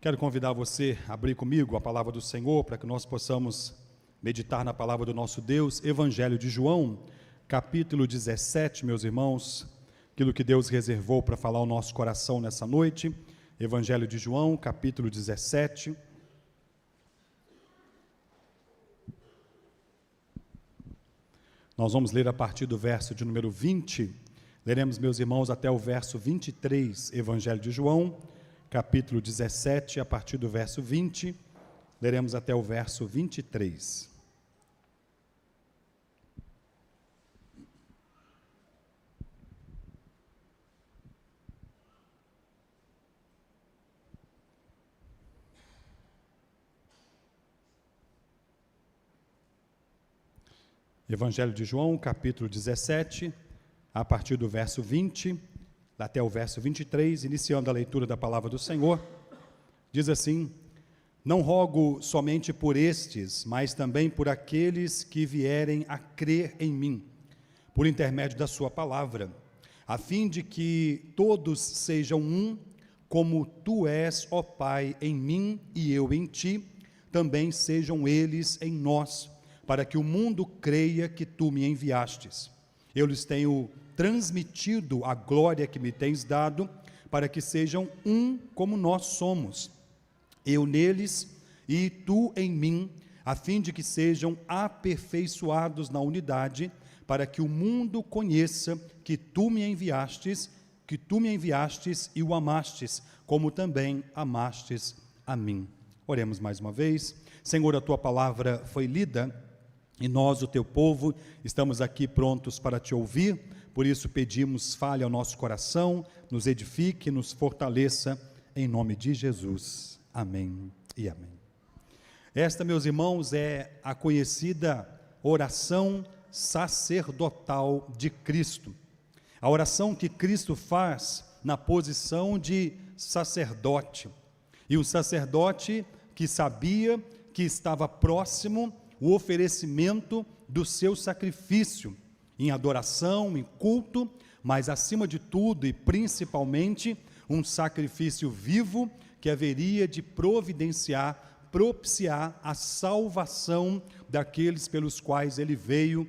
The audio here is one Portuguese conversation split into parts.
Quero convidar você a abrir comigo a palavra do Senhor, para que nós possamos meditar na palavra do nosso Deus. Evangelho de João, capítulo 17, meus irmãos, aquilo que Deus reservou para falar ao nosso coração nessa noite. Evangelho de João, capítulo 17. Nós vamos ler a partir do verso de número 20, leremos, meus irmãos, até o verso 23, Evangelho de João, capítulo 17, a partir do verso 20, leremos até o verso 23. Evangelho de João, capítulo 17, a partir do verso 20, até o verso 23, iniciando a leitura da palavra do Senhor, diz assim: Não rogo somente por estes, mas também por aqueles que vierem a crer em mim, por intermédio da sua palavra, a fim de que todos sejam um, como tu és, ó Pai, em mim e eu em ti, também sejam eles em nós, para que o mundo creia que tu me enviastes. Eu lhes tenho transmitido a glória que me tens dado, para que sejam um como nós somos, eu neles e tu em mim, a fim de que sejam aperfeiçoados na unidade, para que o mundo conheça que tu me enviastes e o amastes, como também amastes a mim. Oremos mais uma vez. Senhor, a tua palavra foi lida, e nós, o teu povo, estamos aqui prontos para te ouvir, por isso pedimos, fale ao nosso coração, nos edifique, nos fortaleça, em nome de Jesus. Amém e amém. Esta, meus irmãos, é a conhecida oração sacerdotal de Cristo. A oração que Cristo faz na posição de sacerdote. E o sacerdote que sabia que estava próximo o oferecimento do seu sacrifício, em adoração, em culto, mas acima de tudo e principalmente, um sacrifício vivo que haveria de propiciar a salvação daqueles pelos quais ele veio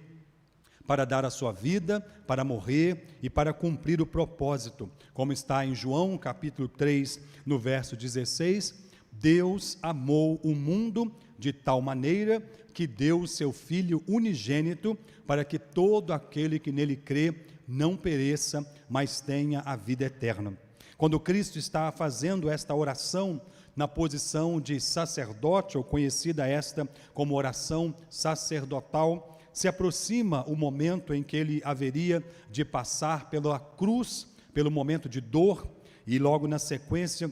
para dar a sua vida, para morrer e para cumprir o propósito. Como está em João capítulo 3, no verso 16, Deus amou o mundo de tal maneira que deu o seu Filho unigênito, para que todo aquele que nele crê não pereça, mas tenha a vida eterna. Quando Cristo está fazendo esta oração na posição de sacerdote, ou conhecida esta como oração sacerdotal, se aproxima o momento em que ele haveria de passar pela cruz, pelo momento de dor, e logo na sequência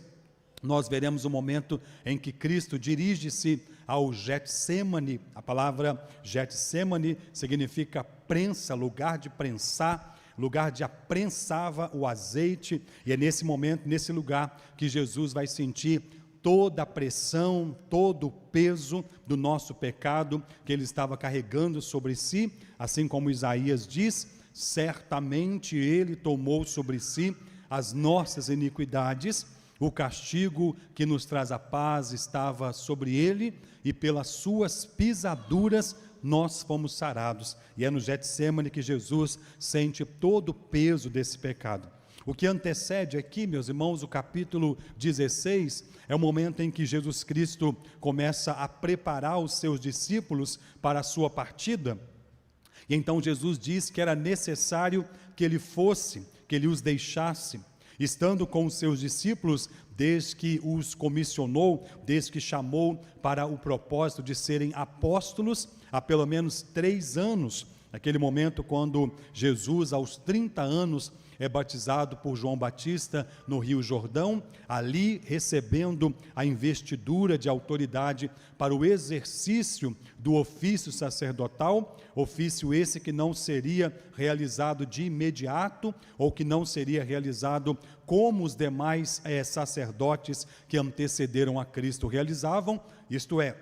nós veremos o momento em que Cristo dirige-se ao Getsêmani. A palavra Getsêmani significa prensa, lugar de prensar, lugar de aprensava o azeite, e é nesse momento, nesse lugar, que Jesus vai sentir toda a pressão, todo o peso do nosso pecado que ele estava carregando sobre si, assim como Isaías diz: certamente ele tomou sobre si as nossas iniquidades, o castigo que nos traz a paz estava sobre ele, e pelas suas pisaduras nós fomos sarados. E é no Getsêmani que Jesus sente todo o peso desse pecado. O que antecede aqui, meus irmãos, o capítulo 16, é o momento em que Jesus Cristo começa a preparar os seus discípulos para a sua partida. E então Jesus diz que era necessário que ele fosse, que ele os deixasse, estando com os seus discípulos, desde que os comissionou, desde que chamou para o propósito de serem apóstolos, há pelo menos 3 anos, naquele momento quando Jesus, aos 30 anos, é batizado por João Batista no Rio Jordão, ali recebendo a investidura de autoridade para o exercício do ofício sacerdotal, ofício esse que não seria realizado de imediato, ou que não seria realizado como os demais sacerdotes que antecederam a Cristo realizavam, isto é,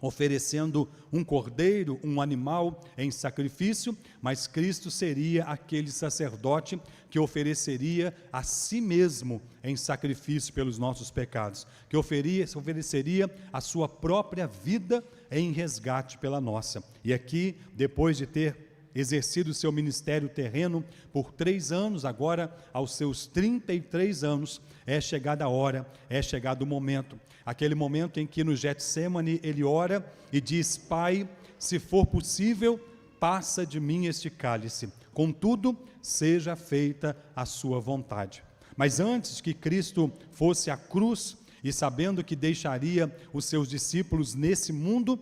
oferecendo um cordeiro, um animal em sacrifício, mas Cristo seria aquele sacerdote que ofereceria a si mesmo em sacrifício pelos nossos pecados, que ofereceria a sua própria vida em resgate pela nossa. E aqui, depois de ter exercido o seu ministério terreno por 3 anos, agora aos seus 33 anos, é chegada a hora, é chegado o momento, aquele momento em que no Getsêmani ele ora e diz: Pai, se for possível, passa de mim este cálice, contudo, seja feita a sua vontade. Mas antes que Cristo fosse à cruz, e sabendo que deixaria os seus discípulos nesse mundo,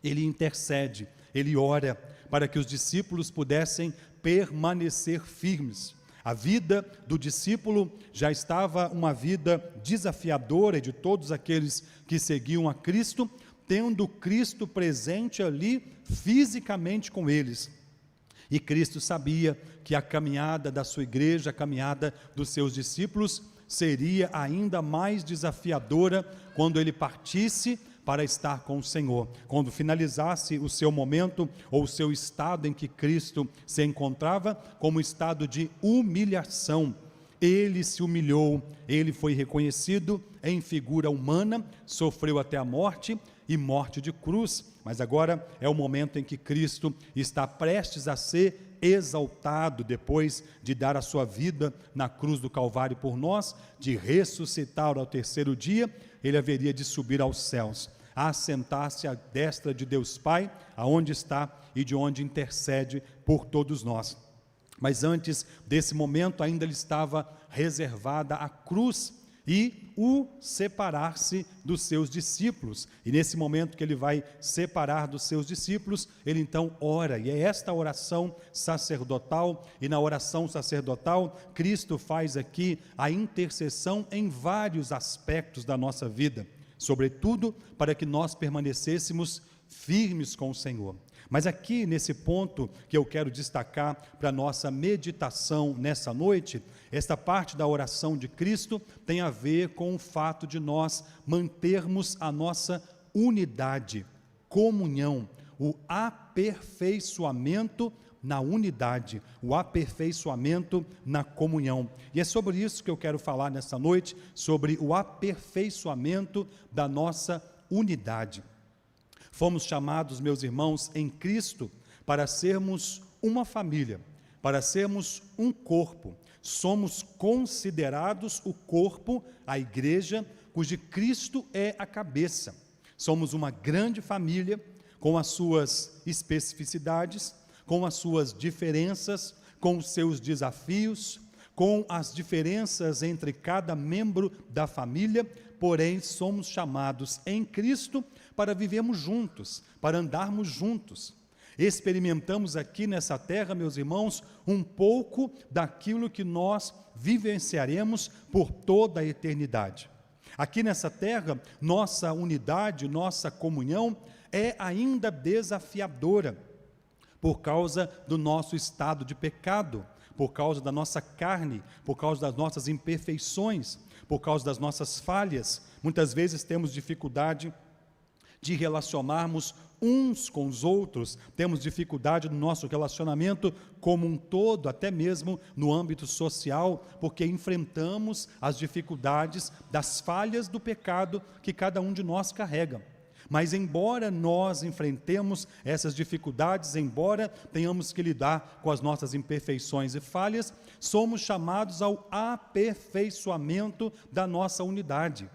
ele intercede, ele ora, para que os discípulos pudessem permanecer firmes. A vida do discípulo já estava uma vida desafiadora de todos aqueles que seguiam a Cristo, tendo Cristo presente ali fisicamente com eles. E Cristo sabia que a caminhada da sua igreja, a caminhada dos seus discípulos, seria ainda mais desafiadora quando ele partisse para estar com o Senhor. Quando finalizasse o seu momento ou o seu estado em que Cristo se encontrava, como estado de humilhação, ele se humilhou, ele foi reconhecido em figura humana, sofreu até a morte e morte de cruz, mas agora é o momento em que Cristo está prestes a ser exaltado, depois de dar a sua vida na cruz do Calvário por nós, de ressuscitar ao terceiro dia, ele haveria de subir aos céus, a assentar-se à destra de Deus Pai, aonde está e de onde intercede por todos nós. Mas antes desse momento ainda lhe estava reservada a cruz e o separar-se dos seus discípulos. E nesse momento que ele vai separar dos seus discípulos, ele então ora, e é esta oração sacerdotal, e na oração sacerdotal, Cristo faz aqui a intercessão em vários aspectos da nossa vida, sobretudo para que nós permanecêssemos firmes com o Senhor. Mas aqui nesse ponto que eu quero destacar para a nossa meditação nessa noite, esta parte da oração de Cristo tem a ver com o fato de nós mantermos a nossa unidade, comunhão, o aperfeiçoamento na unidade, o aperfeiçoamento na comunhão. E é sobre isso que eu quero falar nessa noite, sobre o aperfeiçoamento da nossa unidade. Fomos chamados, meus irmãos, em Cristo, para sermos uma família, para sermos um corpo. Somos considerados o corpo, a igreja, cujo Cristo é a cabeça. Somos uma grande família, com as suas especificidades, com as suas diferenças, com os seus desafios, com as diferenças entre cada membro da família, porém somos chamados em Cristo para vivermos juntos, para andarmos juntos. Experimentamos aqui nessa terra, meus irmãos, um pouco daquilo que nós vivenciaremos por toda a eternidade. Aqui nessa terra, nossa unidade, nossa comunhão é ainda desafiadora, por causa do nosso estado de pecado, por causa da nossa carne, por causa das nossas imperfeições, por causa das nossas falhas. Muitas vezes temos dificuldade de relacionarmos uns com os outros, temos dificuldade no nosso relacionamento como um todo, até mesmo no âmbito social, porque enfrentamos as dificuldades das falhas do pecado que cada um de nós carrega. Mas embora nós enfrentemos essas dificuldades, embora tenhamos que lidar com as nossas imperfeições e falhas, somos chamados ao aperfeiçoamento da nossa unidade.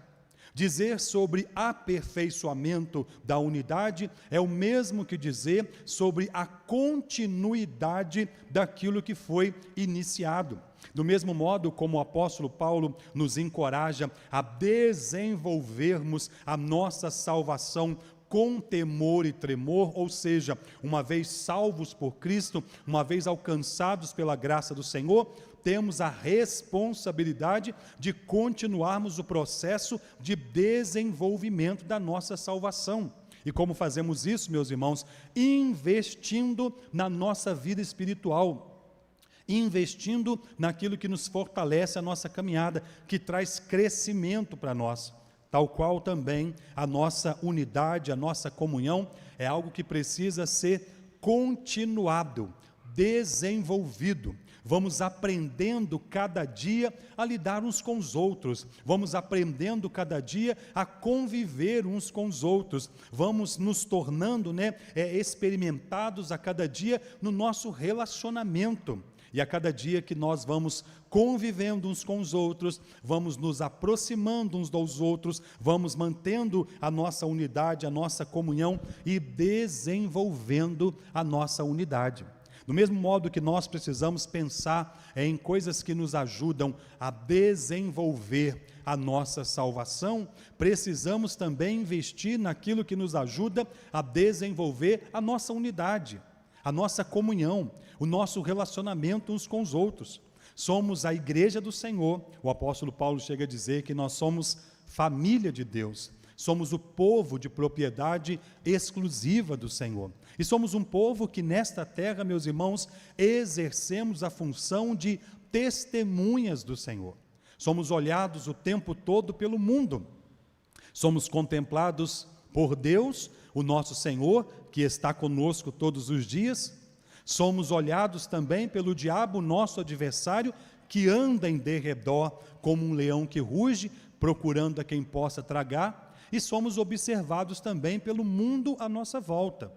Dizer sobre aperfeiçoamento da unidade é o mesmo que dizer sobre a continuidade daquilo que foi iniciado. Do mesmo modo como o apóstolo Paulo nos encoraja a desenvolvermos a nossa salvação com temor e tremor, ou seja, uma vez salvos por Cristo, uma vez alcançados pela graça do Senhor, temos a responsabilidade de continuarmos o processo de desenvolvimento da nossa salvação. E como fazemos isso, meus irmãos? Investindo na nossa vida espiritual, investindo naquilo que nos fortalece a nossa caminhada, que traz crescimento para nós. tal qual também a nossa unidade, a nossa comunhão é algo que precisa ser continuado, desenvolvido. Vamos aprendendo cada dia a lidar uns com os outros, vamos aprendendo cada dia a conviver uns com os outros, vamos nos tornando experimentados a cada dia no nosso relacionamento. E a cada dia que nós vamos convivendo uns com os outros, vamos nos aproximando uns dos outros, vamos mantendo a nossa unidade, a nossa comunhão e desenvolvendo a nossa unidade. Do mesmo modo que nós precisamos pensar em coisas que nos ajudam a desenvolver a nossa salvação, precisamos também investir naquilo que nos ajuda a desenvolver a nossa unidade, a nossa comunhão, o nosso relacionamento uns com os outros. Somos a igreja do Senhor. O apóstolo Paulo chega a dizer que nós somos família de Deus. Somos o povo de propriedade exclusiva do Senhor. E somos um povo que nesta terra, meus irmãos, exercemos a função de testemunhas do Senhor. Somos olhados o tempo todo pelo mundo. Somos contemplados por Deus, o nosso Senhor, que está conosco todos os dias. Somos olhados também pelo diabo, nosso adversário, que anda em derredor como um leão que ruge, procurando a quem possa tragar. E somos observados também pelo mundo à nossa volta.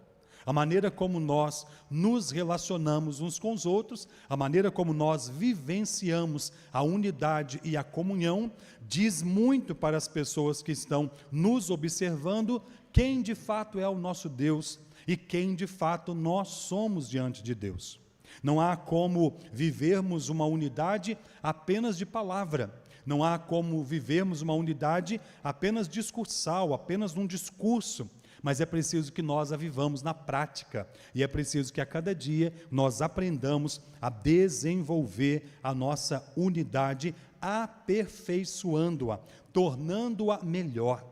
A maneira como nós nos relacionamos uns com os outros, a maneira como nós vivenciamos a unidade e a comunhão, diz muito para as pessoas que estão nos observando quem de fato é o nosso Deus e quem de fato nós somos diante de Deus. Não há como vivermos uma unidade apenas de palavra. Não há como vivermos uma unidade apenas discursal, apenas num discurso, mas é preciso que nós a vivamos na prática, e é preciso que a cada dia nós aprendamos a desenvolver a nossa unidade, aperfeiçoando-a, tornando-a melhor.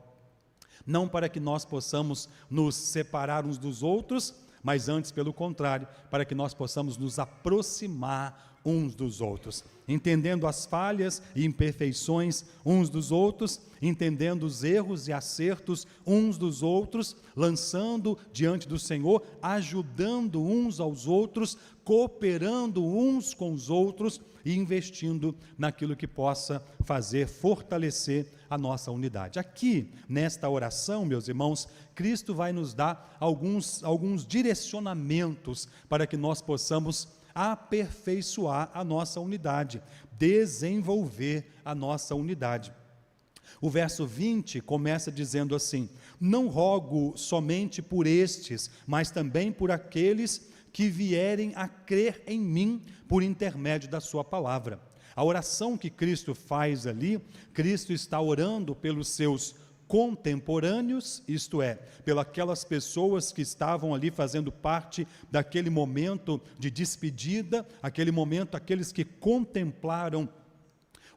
Não para que nós possamos nos separar uns dos outros, mas antes, pelo contrário, para que nós possamos nos aproximar uns dos outros, entendendo as falhas e imperfeições uns dos outros, entendendo os erros e acertos uns dos outros, lançando diante do Senhor, ajudando uns aos outros, cooperando uns com os outros e investindo naquilo que possa fortalecer a nossa unidade. Aqui, nesta oração, meus irmãos, Cristo vai nos dar alguns direcionamentos para que nós possamos aperfeiçoar a nossa unidade, desenvolver a nossa unidade. O verso 20 começa dizendo assim: não rogo somente por estes, mas também por aqueles que vierem a crer em mim por intermédio da sua palavra. A oração que Cristo faz ali, Cristo está orando pelos seus contemporâneos, isto é, pelas pessoas que estavam ali fazendo parte daquele momento de despedida, aquele momento, aqueles que contemplaram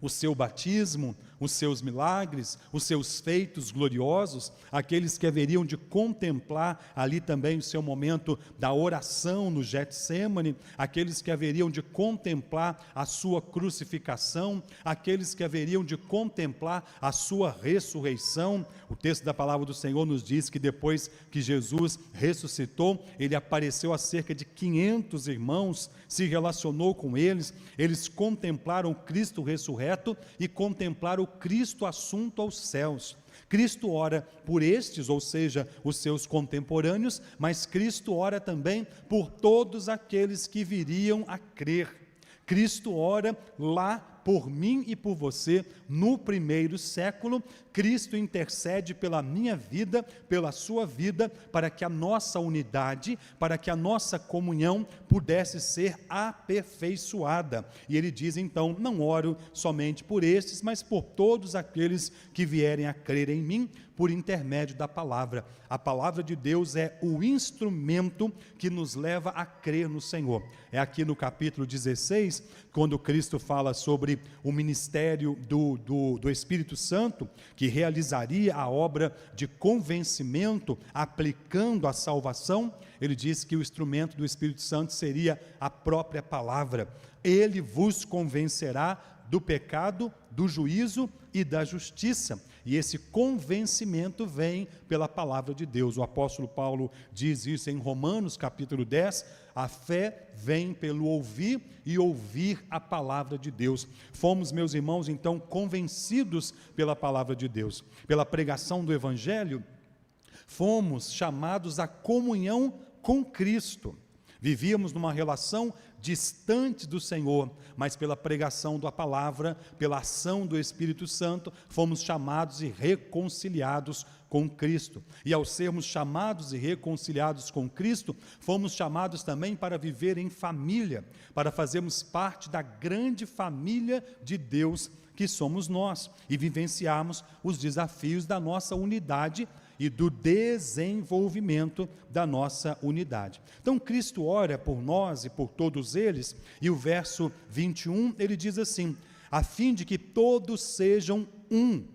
o seu batismo, os seus milagres, os seus feitos gloriosos, aqueles que haveriam de contemplar ali também o seu momento da oração no Getsêmani, aqueles que haveriam de contemplar a sua crucificação, aqueles que haveriam de contemplar a sua ressurreição. O texto da palavra do Senhor nos diz que depois que Jesus ressuscitou, ele apareceu a cerca de 500 irmãos, se relacionou com eles, eles contemplaram o Cristo ressurreto e contemplaram o Cristo assunto aos céus. Cristo ora por estes, ou seja, os seus contemporâneos, mas Cristo ora também por todos aqueles que viriam a crer. Cristo ora lá por mim e por você no primeiro século. Cristo intercede pela minha vida, pela sua vida, para que a nossa unidade, para que a nossa comunhão pudesse ser aperfeiçoada. E ele diz então: não oro somente por estes, mas por todos aqueles que vierem a crer em mim por intermédio da palavra. A palavra de Deus é o instrumento que nos leva a crer no Senhor. É aqui no capítulo 16, quando Cristo fala sobre o ministério do Espírito Santo, que realizaria a obra de convencimento, aplicando a salvação. Ele diz que o instrumento do Espírito Santo seria a própria palavra. Ele vos convencerá do pecado, do juízo e da justiça. e esse convencimento vem pela palavra de Deus. O apóstolo Paulo diz isso em Romanos capítulo 10, a fé vem pelo ouvir e ouvir a palavra de Deus. Fomos, meus irmãos, então convencidos pela palavra de Deus, pela pregação do Evangelho, fomos chamados à comunhão com Cristo. Vivíamos numa relação distante do Senhor, mas pela pregação da palavra, pela ação do Espírito Santo, fomos chamados e reconciliados com Cristo. E ao sermos chamados e reconciliados com Cristo, fomos chamados também para viver em família, para fazermos parte da grande família de Deus que somos nós, e vivenciarmos os desafios da nossa unidade e do desenvolvimento da nossa unidade. Então Cristo ora por nós e por todos eles, e o verso 21, ele diz assim: a fim de que todos sejam um,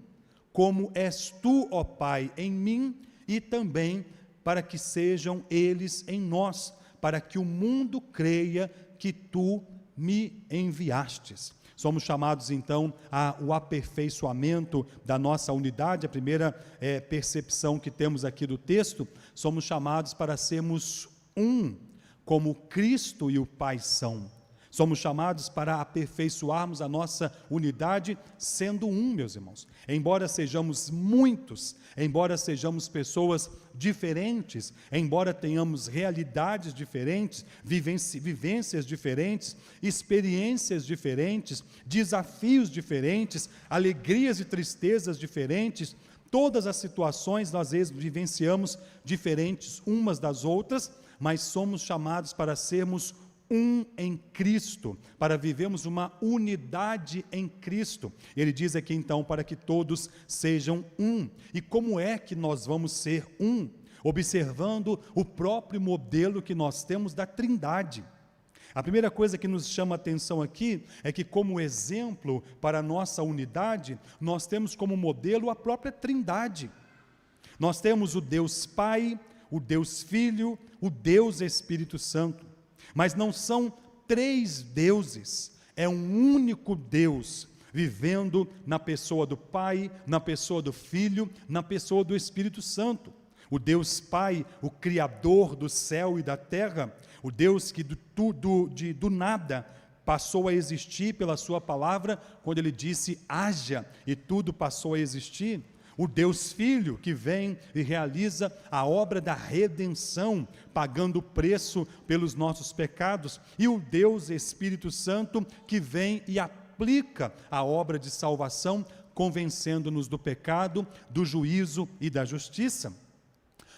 como és tu, ó Pai, em mim, e também para que sejam eles em nós, para que o mundo creia que tu me enviastes. Somos chamados então ao aperfeiçoamento da nossa unidade. A primeira percepção que temos aqui do texto, somos chamados para sermos um, como Cristo e o Pai são. Somos chamados para aperfeiçoarmos a nossa unidade sendo um, meus irmãos. Embora sejamos muitos, embora sejamos pessoas diferentes, embora tenhamos realidades diferentes, vivências diferentes, experiências diferentes, desafios diferentes, alegrias e tristezas diferentes, todas as situações nós às vezes vivenciamos diferentes umas das outras, mas somos chamados para sermos um em Cristo, para vivermos uma unidade em Cristo. Ele diz aqui então, para que todos sejam um. E como é que nós vamos ser um? Observando o próprio modelo que nós temos da Trindade. A primeira coisa que nos chama a atenção aqui é que, como exemplo para a nossa unidade, nós temos como modelo a própria Trindade. Nós temos o Deus Pai, o Deus Filho, o Deus Espírito Santo. Mas não são três deuses, é um único Deus, vivendo na pessoa do Pai, na pessoa do Filho, na pessoa do Espírito Santo. O Deus Pai, o Criador do céu e da terra, o Deus que do nada passou a existir pela sua palavra, quando ele disse haja, e tudo passou a existir. O Deus Filho, que vem e realiza a obra da redenção, pagando o preço pelos nossos pecados, e o Deus Espírito Santo, que vem e aplica a obra de salvação, convencendo-nos do pecado, do juízo e da justiça.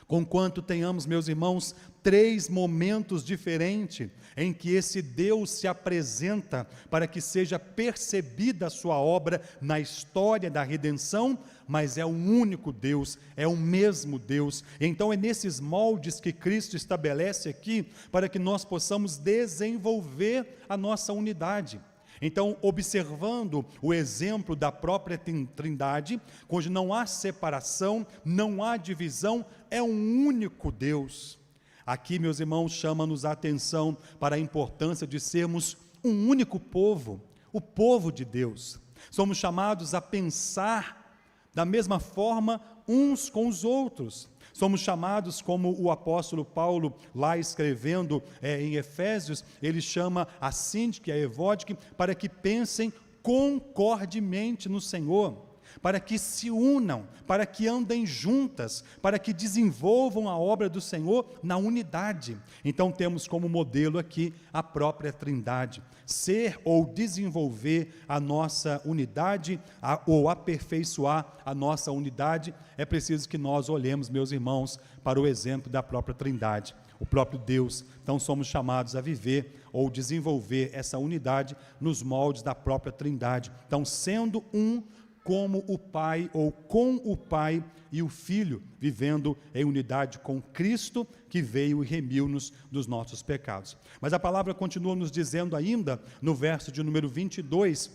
Conquanto tenhamos, meus irmãos, três momentos diferentes em que esse Deus se apresenta para que seja percebida a sua obra na história da redenção, mas é um único Deus, é o mesmo Deus. Então é nesses moldes que Cristo estabelece aqui para que nós possamos desenvolver a nossa unidade. Então, observando o exemplo da própria Trindade, onde não há separação, não há divisão, é um único Deus. Aqui, meus irmãos, chama-nos a atenção para a importância de sermos um único povo, o povo de Deus. Somos chamados a pensar da mesma forma uns com os outros. Somos chamados, como o apóstolo Paulo, lá escrevendo em Efésios, ele chama a Síndica e a Evódique para que pensem concordemente no Senhor, para que se unam, para que andem juntas, para que desenvolvam a obra do Senhor na unidade. Então temos como modelo aqui a própria Trindade. Ser ou desenvolver a nossa unidade, ou aperfeiçoar a nossa unidade, é preciso que nós olhemos, meus irmãos, para o exemplo da própria Trindade, o próprio Deus. Então somos chamados a viver ou desenvolver essa unidade nos moldes da própria Trindade. Então, sendo um como o Pai, ou com o Pai e o Filho, vivendo em unidade com Cristo, que veio e remiu-nos dos nossos pecados. Mas a palavra continua nos dizendo ainda, no verso de número 22,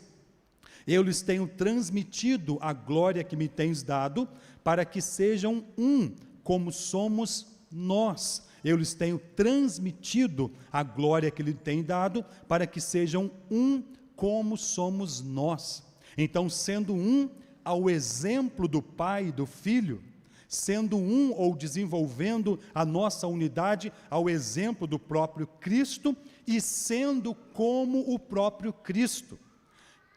eu lhes tenho transmitido a glória que me tens dado, para que sejam um, como somos nós. Eu lhes tenho transmitido a glória que lhe tem dado, para que sejam um, como somos nós. Então, sendo um, ao exemplo do Pai e do Filho, sendo um ou desenvolvendo a nossa unidade ao exemplo do próprio Cristo e sendo como o próprio Cristo.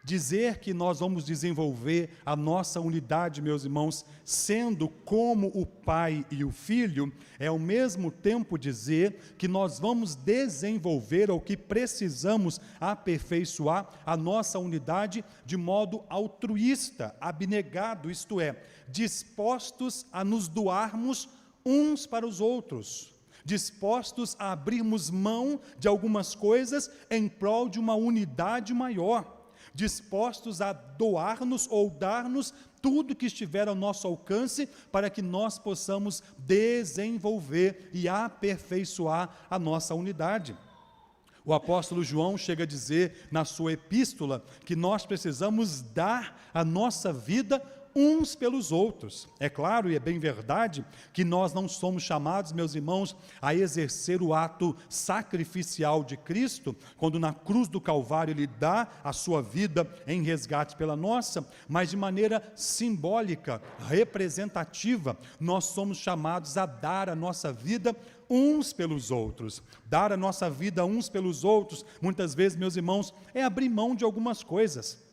Dizer que nós vamos desenvolver a nossa unidade, meus irmãos, sendo como o Pai e o Filho, é ao mesmo tempo dizer que nós vamos desenvolver ou que precisamos aperfeiçoar a nossa unidade de modo altruísta, abnegado, isto é, dispostos a nos doarmos uns para os outros, dispostos a abrirmos mão de algumas coisas em prol de uma unidade maior, dispostos a doar-nos ou dar-nos tudo que estiver ao nosso alcance para que nós possamos desenvolver e aperfeiçoar a nossa unidade. O apóstolo João chega a dizer na sua epístola que nós precisamos dar a nossa vida uns pelos outros. É claro e é bem verdade que nós não somos chamados, meus irmãos, a exercer o ato sacrificial de Cristo, quando na cruz do Calvário Ele dá a sua vida em resgate pela nossa, mas de maneira simbólica, representativa, nós somos chamados a dar a nossa vida uns pelos outros. Dar a nossa vida uns pelos outros, muitas vezes, meus irmãos, é abrir mão de algumas coisas.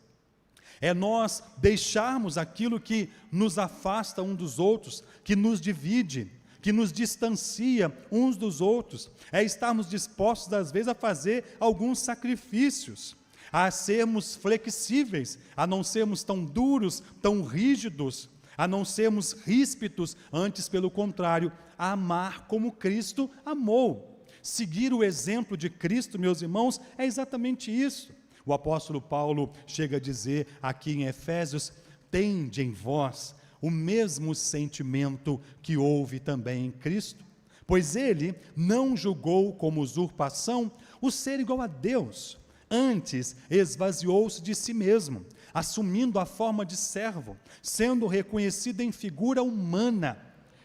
É nós deixarmos aquilo que nos afasta um dos outros, que nos divide, que nos distancia uns dos outros. É estarmos dispostos, às vezes, a fazer alguns sacrifícios, a sermos flexíveis, a não sermos tão duros, tão rígidos, a não sermos ríspidos, antes, pelo contrário, a amar como Cristo amou. Seguir o exemplo de Cristo, meus irmãos, é exatamente isso. O apóstolo Paulo chega a dizer aqui em Efésios: tende em vós o mesmo sentimento que houve também em Cristo, pois ele não julgou como usurpação o ser igual a Deus, antes esvaziou-se de si mesmo, assumindo a forma de servo, sendo reconhecido em figura humana,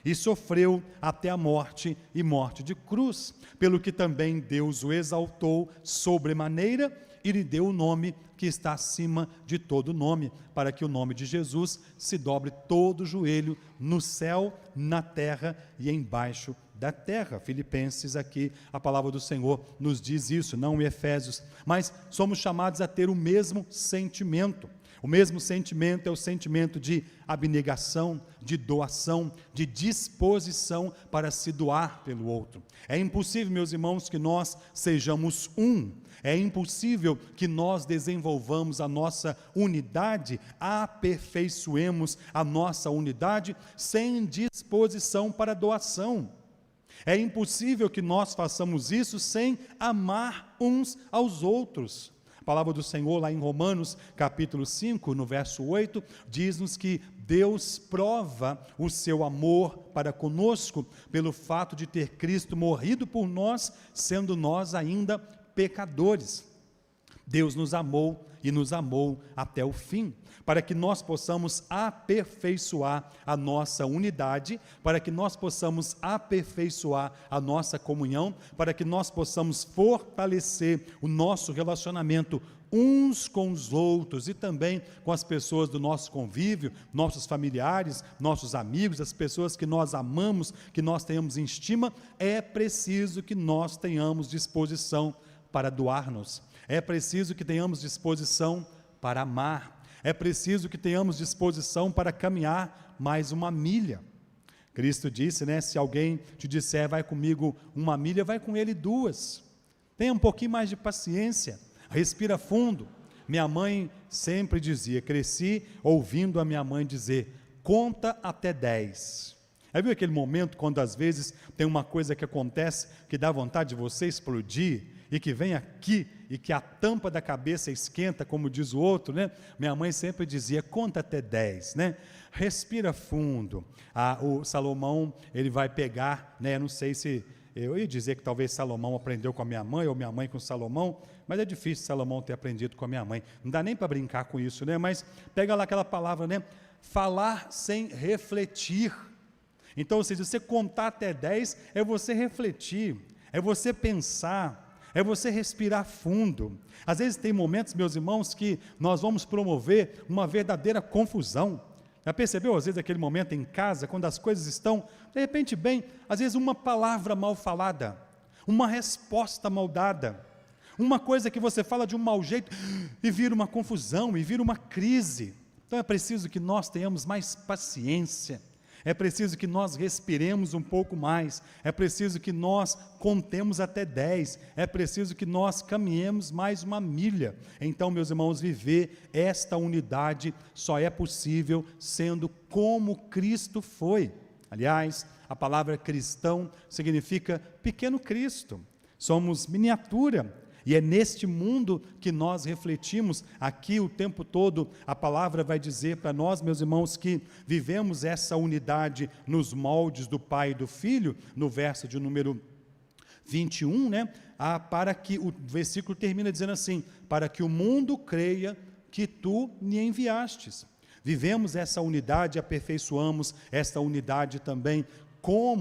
e sofreu até a morte e morte de cruz, pelo que também Deus o exaltou sobremaneira e lhe deu o nome que está acima de todo nome, para que o nome de Jesus se dobre todo o joelho no céu, na terra e embaixo da terra. Filipenses, aqui a palavra do Senhor nos diz isso, não em Efésios, mas somos chamados a ter o mesmo sentimento. O mesmo sentimento é o sentimento de abnegação, de doação, de disposição para se doar pelo outro. É impossível, meus irmãos, que nós sejamos um. É impossível que nós desenvolvamos a nossa unidade, aperfeiçoemos a nossa unidade sem disposição para doação. É impossível que nós façamos isso sem amar uns aos outros. A palavra do Senhor lá em Romanos, capítulo 5, no verso 8, diz-nos que Deus prova o seu amor para conosco pelo fato de ter Cristo morrido por nós, sendo nós ainda pecadores. Deus nos amou e nos amou até o fim, para que nós possamos aperfeiçoar a nossa unidade, para que nós possamos aperfeiçoar a nossa comunhão, para que nós possamos fortalecer o nosso relacionamento uns com os outros e também com as pessoas do nosso convívio, nossos familiares, nossos amigos, as pessoas que nós amamos, que nós tenhamos em estima. É preciso que nós tenhamos disposição para doar-nos, é preciso que tenhamos disposição para amar, é preciso que tenhamos disposição para caminhar mais uma milha. Cristo disse, se alguém te disser, vai comigo uma milha, vai com ele 2. Tenha um pouquinho mais de paciência, respira fundo. Minha mãe sempre dizia, cresci ouvindo a minha mãe dizer, conta até 10. Aí viu aquele momento quando às vezes tem uma coisa que acontece que dá vontade de você explodir e que vem aqui e que a tampa da cabeça esquenta, como diz o outro, Minha mãe sempre dizia, conta até 10, Respira fundo. O Salomão, ele vai pegar, não sei se, eu ia dizer que talvez Salomão aprendeu com a minha mãe, ou minha mãe com Salomão, mas é difícil Salomão ter aprendido com a minha mãe, não dá nem para brincar com isso, mas pega lá aquela palavra, falar sem refletir. Então, se você contar até 10, é você refletir, é você pensar, é você respirar fundo. Às vezes tem momentos, meus irmãos, que nós vamos promover uma verdadeira confusão. Já percebeu, às vezes, aquele momento em casa, quando as coisas estão, de repente, bem, às vezes uma palavra mal falada, uma resposta mal dada, uma coisa que você fala de um mau jeito, e vira uma confusão, e vira uma crise. Então é preciso que nós tenhamos mais paciência, é preciso que nós respiremos um pouco mais, é preciso que nós contemos até 10, é preciso que nós caminhemos mais uma milha. Então, meus irmãos, viver esta unidade só é possível sendo como Cristo foi. Aliás, a palavra cristão significa pequeno Cristo, somos miniatura. E é neste mundo que nós refletimos, aqui o tempo todo, a palavra vai dizer para nós, meus irmãos, que vivemos essa unidade nos moldes do Pai e do Filho, no verso de número 21, né? Para que, o versículo termina dizendo assim, para que o mundo creia que tu me enviastes. Vivemos essa unidade, aperfeiçoamos esta unidade também,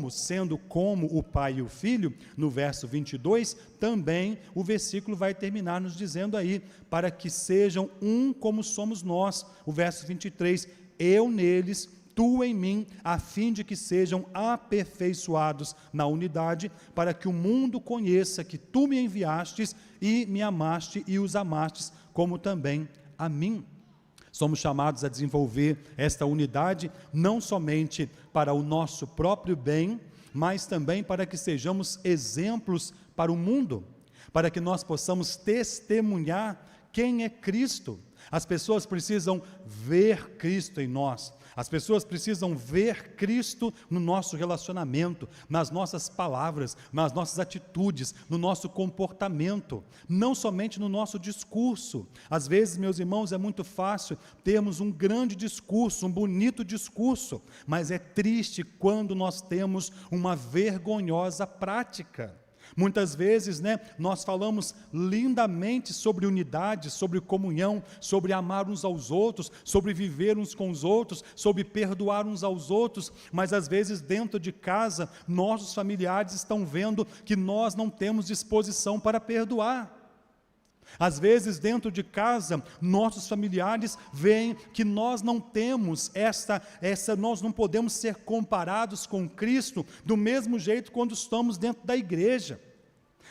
sendo como o Pai e o Filho, no verso 22, também o versículo vai terminar nos dizendo aí, para que sejam um como somos nós, o verso 23, eu neles, tu em mim, a fim de que sejam aperfeiçoados na unidade, para que o mundo conheça que tu me enviastes e me amaste e os amastes, como também a mim. Somos chamados a desenvolver esta unidade, não somente para o nosso próprio bem, mas também para que sejamos exemplos para o mundo, para que nós possamos testemunhar quem é Cristo. As pessoas precisam ver Cristo em nós, as pessoas precisam ver Cristo no nosso relacionamento, nas nossas palavras, nas nossas atitudes, no nosso comportamento, não somente no nosso discurso. Às vezes, meus irmãos, é muito fácil termos um grande discurso, um bonito discurso, mas é triste quando nós temos uma vergonhosa prática. Muitas vezes, nós falamos lindamente sobre unidade, sobre comunhão, sobre amar uns aos outros, sobre viver uns com os outros, sobre perdoar uns aos outros, mas às vezes dentro de casa, nossos familiares estão vendo que nós não temos disposição para perdoar. Às vezes dentro de casa, nossos familiares veem que nós não temos nós não podemos ser comparados com Cristo do mesmo jeito quando estamos dentro da igreja.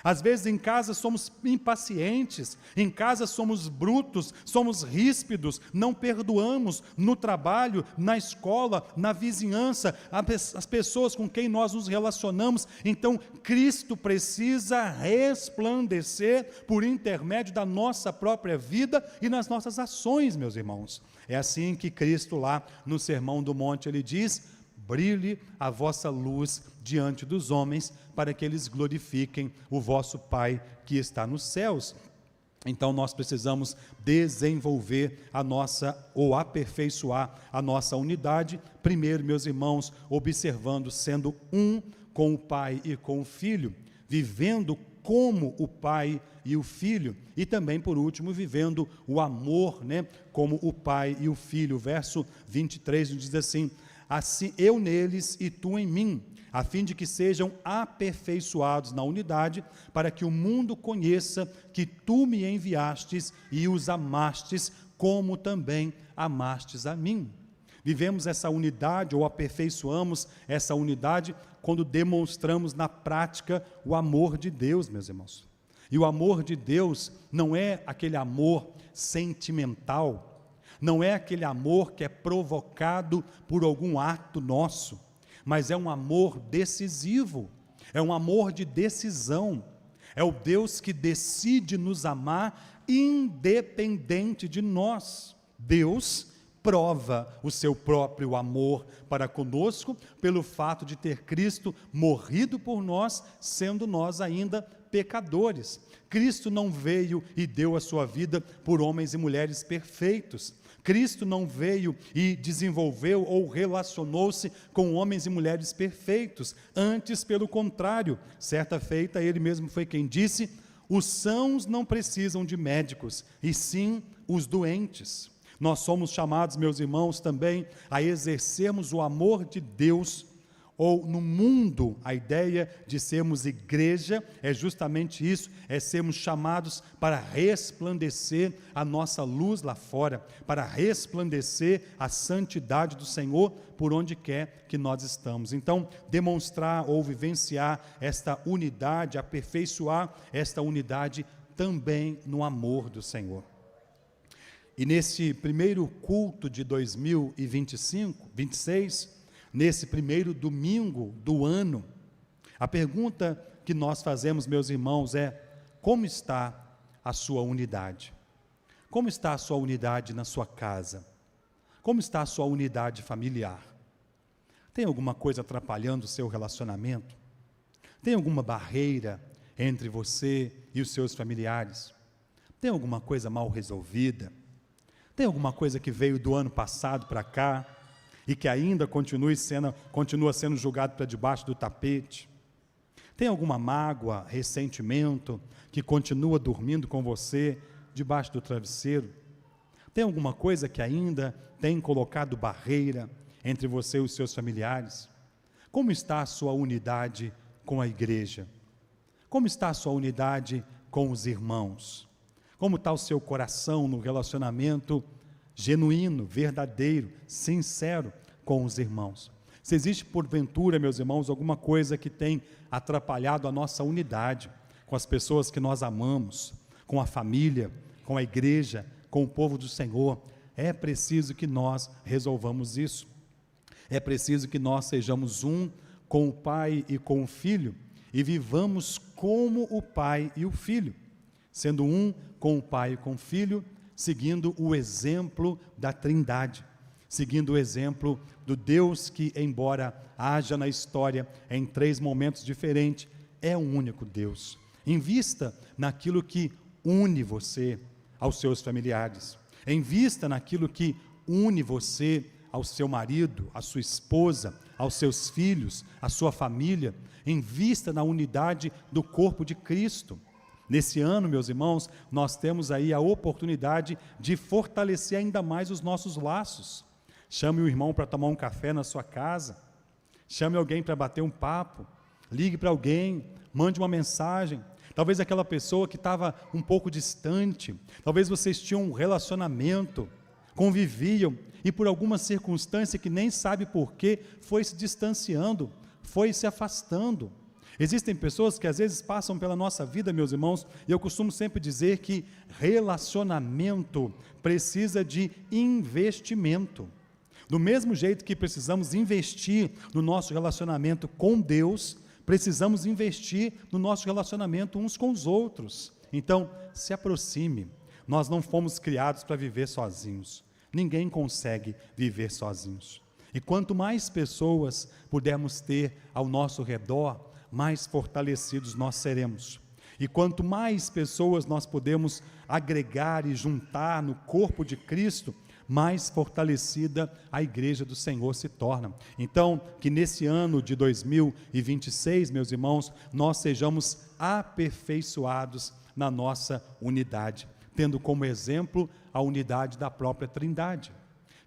Às vezes em casa somos impacientes, em casa somos brutos, somos ríspidos, não perdoamos no trabalho, na escola, na vizinhança, as pessoas com quem nós nos relacionamos. Então Cristo precisa resplandecer por intermédio da nossa própria vida e nas nossas ações, meus irmãos. É assim que Cristo lá no Sermão do Monte, ele diz: brilhe a vossa luz diante dos homens, para que eles glorifiquem o vosso Pai que está nos céus. Então nós precisamos desenvolver ou aperfeiçoar a nossa unidade, primeiro, meus irmãos, observando, sendo um com o Pai e com o Filho, vivendo como o Pai e o Filho, e também, por último, vivendo o amor, como o Pai e o Filho. O verso 23 diz assim: assim eu neles e tu em mim, a fim de que sejam aperfeiçoados na unidade, para que o mundo conheça que tu me enviastes e os amastes, como também amastes a mim. Vivemos essa unidade, ou aperfeiçoamos essa unidade, quando demonstramos na prática o amor de Deus, meus irmãos. E o amor de Deus não é aquele amor sentimental, não é aquele amor que é provocado por algum ato nosso, mas é um amor decisivo, é um amor de decisão, é o Deus que decide nos amar independente de nós. Deus prova o seu próprio amor para conosco, pelo fato de ter Cristo morrido por nós, sendo nós ainda pecadores. Cristo não veio e deu a sua vida por homens e mulheres perfeitos. Cristo não veio e desenvolveu ou relacionou-se com homens e mulheres perfeitos. Antes, pelo contrário, certa feita, ele mesmo foi quem disse: os sãos não precisam de médicos, e sim os doentes. Nós somos chamados, meus irmãos, também a exercermos o amor de Deus, ou no mundo, a ideia de sermos igreja é justamente isso, é sermos chamados para resplandecer a nossa luz lá fora, para resplandecer a santidade do Senhor por onde quer que nós estamos. Então, demonstrar ou vivenciar esta unidade, aperfeiçoar esta unidade também no amor do Senhor. E nesse primeiro culto de 2026, nesse primeiro domingo do ano, a pergunta que nós fazemos, meus irmãos, é: como está a sua unidade? Como está a sua unidade na sua casa? Como está a sua unidade familiar? Tem alguma coisa atrapalhando o seu relacionamento? Tem alguma barreira entre você e os seus familiares? Tem alguma coisa mal resolvida? Tem alguma coisa que veio do ano passado para cá e que ainda continua sendo julgado para debaixo do tapete? Tem alguma mágoa, ressentimento que continua dormindo com você debaixo do travesseiro? Tem alguma coisa que ainda tem colocado barreira entre você e os seus familiares? Como está a sua unidade com a igreja? Como está a sua unidade com os irmãos? Como está o seu coração no relacionamento genuíno, verdadeiro, sincero com os irmãos? Se existe porventura, meus irmãos, alguma coisa que tem atrapalhado a nossa unidade com as pessoas que nós amamos, com a família, com a igreja, com o povo do Senhor, é preciso que nós resolvamos isso. É preciso que nós sejamos um com o Pai e com o Filho e vivamos como o Pai e o Filho, sendo um com o Pai e com o Filho, seguindo o exemplo da Trindade, seguindo o exemplo do Deus que, embora haja na história em 3 momentos diferentes, é um único Deus. Invista naquilo que une você aos seus familiares, invista naquilo que une você ao seu marido, à sua esposa, aos seus filhos, à sua família. Invista na unidade do corpo de Cristo. Nesse ano, meus irmãos, nós temos aí a oportunidade de fortalecer ainda mais os nossos laços. Chame o irmão para tomar um café na sua casa, chame alguém para bater um papo, ligue para alguém, mande uma mensagem. Talvez aquela pessoa que estava um pouco distante, talvez vocês tinham um relacionamento, conviviam, e por alguma circunstância que nem sabe porquê, foi se distanciando, foi se afastando. Existem pessoas que às vezes passam pela nossa vida, meus irmãos, e eu costumo sempre dizer que relacionamento precisa de investimento. Do mesmo jeito que precisamos investir no nosso relacionamento com Deus, precisamos investir no nosso relacionamento uns com os outros. Então, se aproxime. Nós não fomos criados para viver sozinhos. Ninguém consegue viver sozinhos. E quanto mais pessoas pudermos ter ao nosso redor, mais fortalecidos nós seremos. E quanto mais pessoas nós podemos agregar e juntar no corpo de Cristo, mais fortalecida a igreja do Senhor se torna. Então, que nesse ano de 2026, meus irmãos, nós sejamos aperfeiçoados na nossa unidade, tendo como exemplo a unidade da própria Trindade.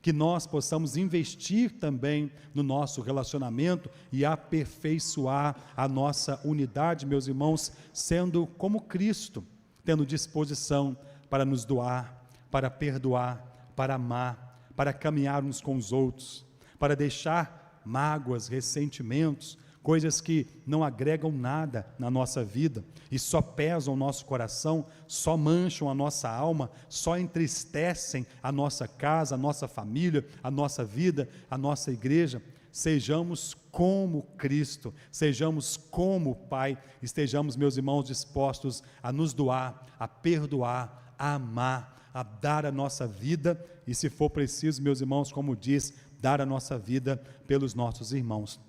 Que nós possamos investir também no nosso relacionamento e aperfeiçoar a nossa unidade, meus irmãos, sendo como Cristo, tendo disposição para nos doar, para perdoar, para amar, para caminhar uns com os outros, para deixar mágoas, ressentimentos, coisas que não agregam nada na nossa vida e só pesam o nosso coração, só mancham a nossa alma, só entristecem a nossa casa, a nossa família, a nossa vida, a nossa igreja. Sejamos como Cristo, sejamos como o Pai, estejamos, meus irmãos, dispostos a nos doar, a perdoar, a amar, a dar a nossa vida e, se for preciso, meus irmãos, como diz, dar a nossa vida pelos nossos irmãos.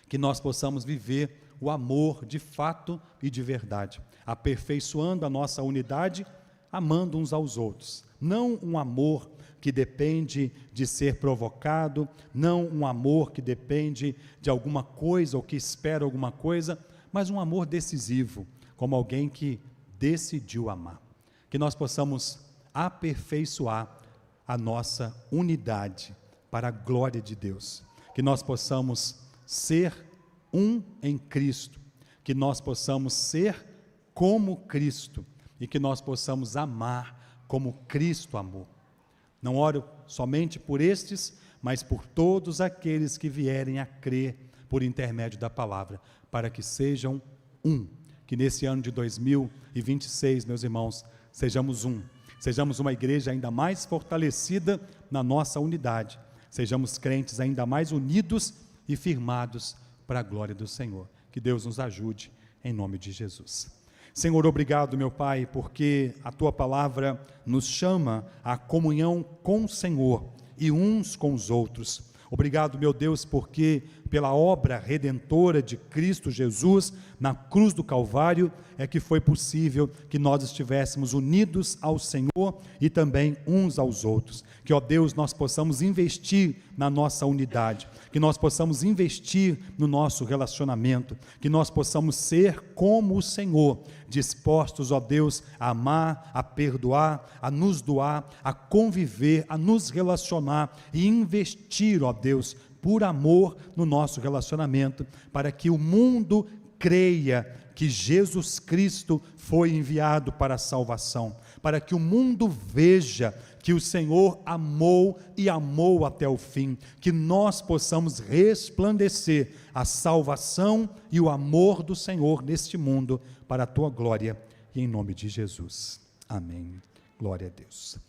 Que nós possamos viver o amor de fato e de verdade, aperfeiçoando a nossa unidade, amando uns aos outros. Não um amor que depende de ser provocado, não um amor que depende de alguma coisa ou que espera alguma coisa, mas um amor decisivo, como alguém que decidiu amar. Que nós possamos aperfeiçoar a nossa unidade para a glória de Deus. Que nós possamos ser um em Cristo, que nós possamos ser como Cristo e que nós possamos amar como Cristo amou. Não oro somente por estes, mas por todos aqueles que vierem a crer por intermédio da palavra, para que sejam um. Que nesse ano de 2026, meus irmãos, sejamos um. Sejamos uma igreja ainda mais fortalecida na nossa unidade. Sejamos crentes ainda mais unidos e firmados para a glória do Senhor. Que Deus nos ajude, em nome de Jesus. Senhor, obrigado, meu Pai, porque a Tua palavra nos chama à comunhão com o Senhor e uns com os outros. Obrigado, meu Deus, porque pela obra redentora de Cristo Jesus na cruz do Calvário é que foi possível que nós estivéssemos unidos ao Senhor e também uns aos outros. Que, ó Deus, nós possamos investir na nossa unidade, que nós possamos investir no nosso relacionamento, que nós possamos ser como o Senhor, dispostos, ó Deus, a amar, a perdoar, a nos doar, a conviver, a nos relacionar e investir, ó Deus, por amor no nosso relacionamento, para que o mundo creia que Jesus Cristo foi enviado para a salvação, para que o mundo veja que o Senhor amou e amou até o fim, que nós possamos resplandecer a salvação e o amor do Senhor neste mundo, para a tua glória, e em nome de Jesus. Amém. Glória a Deus.